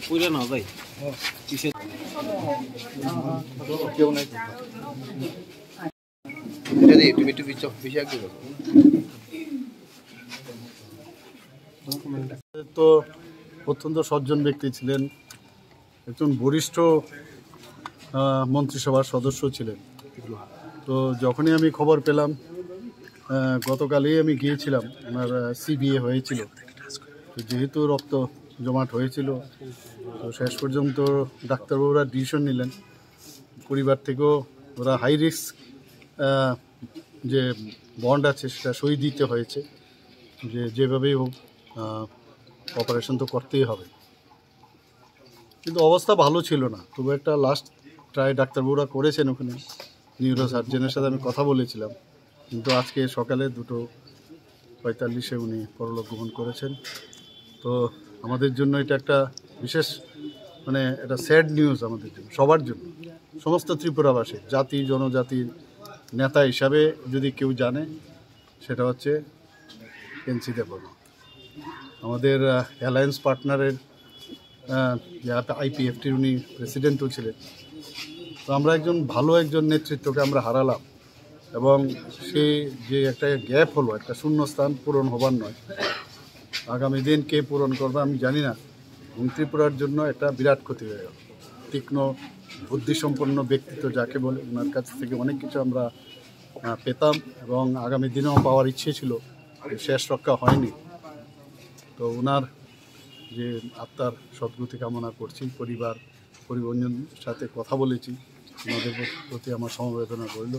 পুরে না যাই কিসে কেউ নাই যদি একটু বিচক বেশি একটু তো অত্যন্ত সজ্জন ব্যক্তি ছিলেন, একজন বরিষ্ঠ মন্ত্রিসভার সদস্য ছিলেন। তো যখনই আমি খবর পেলাম, গতকালই আমি গিয়েছিলাম, ওনার সিবিএ হয়েছিল, তো যেহেতু রক্ত জমাট হয়েছিল তো শেষ পর্যন্ত ডাক্তারবাবুরা ডিসিশন নিলেন, পরিবার থেকেও ওরা হাই রিস্ক যে বন্ড আছে সেটা সই দিতে হয়েছে, যে যেভাবেই হোক অপারেশন তো করতেই হবে। কিন্তু অবস্থা ভালো ছিল না, তবু একটা লাস্ট ট্রাই ডাক্তারবাবুরা করেছেন। ওখানে নিউরো সার্জনের সাথে আমি কথা বলেছিলাম, কিন্তু আজকে সকালে 2:45 উনি পরলোক গমন করেছেন। তো আমাদের জন্য এটা একটা বিশেষ মানে এটা স্যাড নিউজ আমাদের জন্য, সবার জন্য, সমস্ত ত্রিপুরাবাসী, জাতি জনজাতির নেতা হিসাবে যদি কেউ জানে সেটা হচ্ছে N.C Debbarma। আমাদের অ্যালায়েন্স পার্টনারের IPFটির উনি প্রেসিডেন্টও ছিলেন। তো আমরা ভালো একজন নেতৃত্বকে আমরা হারালাম, এবং সে যে একটা গ্যাপ হলো, একটা শূন্যস্থান পূরণ হবার নয়, আগামী দিন কে পূরণ করবে আমি জানি না, এবং ত্রিপুরার জন্য একটা বিরাট ক্ষতি হয়ে গেল। তীক্ষ্ণ বুদ্ধিসম্পন্ন ব্যক্তিত্ব যাকে বলে, ওনার কাছ থেকে অনেক কিছু আমরা পেতাম, এবং আগামী দিনেও পাওয়ার ইচ্ছে ছিল, শেষ রক্ষা হয়নি। তো ওনার যে আত্মার সদ্গতি কামনা করছি, পরিবর্তনের সাথে কথা বলেছি, ওনাদের প্রতি আমার সমবেদনা রইল।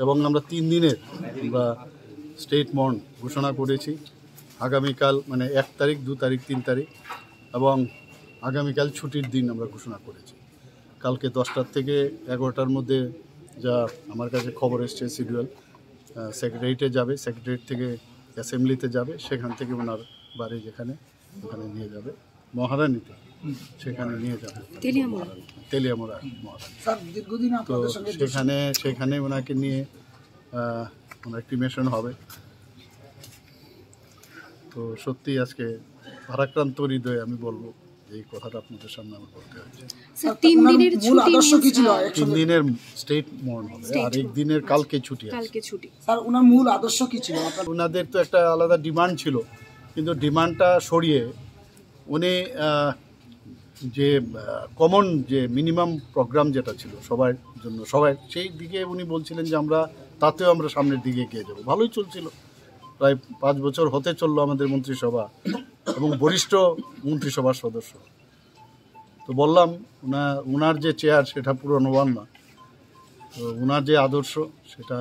এবং আমরা 3 দিনের আমরা স্টেট মর্ন ঘোষণা করেছি। আগামীকাল মানে 1 তারিখ, 2 তারিখ, 3 তারিখ, এবং আগামীকাল ছুটির দিন আমরা ঘোষণা করেছি। কালকে 10টার থেকে 11টার মধ্যে যা আমার কাছে খবর এসছে শিডিউল সেক্রেটারিয়েটে যাবে, সেক্রেটারিয়েট থেকে অ্যাসেম্বলিতে যাবে, সেখান থেকে ওনার বাড়ি যেখানে ওখানে নিয়ে যাবে, মহারানীতে, সেখানে নিয়ে যাবে তেলিয়ামোড়া মহারানী। তো সেখানে ওনাকে নিয়ে ওনার ক্রিমেশন হবে। তো সত্যি আজকে ভারাক্রান্ত হৃদয়ে আমি বলবো এই কথাটা আপনাদের সামনে আমার বলতে হচ্ছে। 3 দিনের স্টেট মর্ন হবে, আর 1 দিনের কালকে ছুটি আছে। স্যার ওনার মূল আদর্শ কি ছিল? ওনাদের তো একটা আলাদা ডিমান্ড ছিল, কিন্তু ডিমান্ডটা সরিয়ে উনি যে কমন যে মিনিমাম প্রোগ্রাম যেটা ছিল সবার জন্য, সবাই সেই দিকে উনি বলছিলেন যে আমরা তাতেও আমরা সামনের দিকে এগিয়ে যাব। ভালোই চলছিল, প্রায় 5 বছর হতে চললো আমাদের মন্ত্রিসভা, এবং বরিষ্ঠ মন্ত্রিসভার সদস্য। তো বললাম ওনার যে চেয়ার সেটা পূরণ হওয়ার না, তো ওনার যে আদর্শ সেটা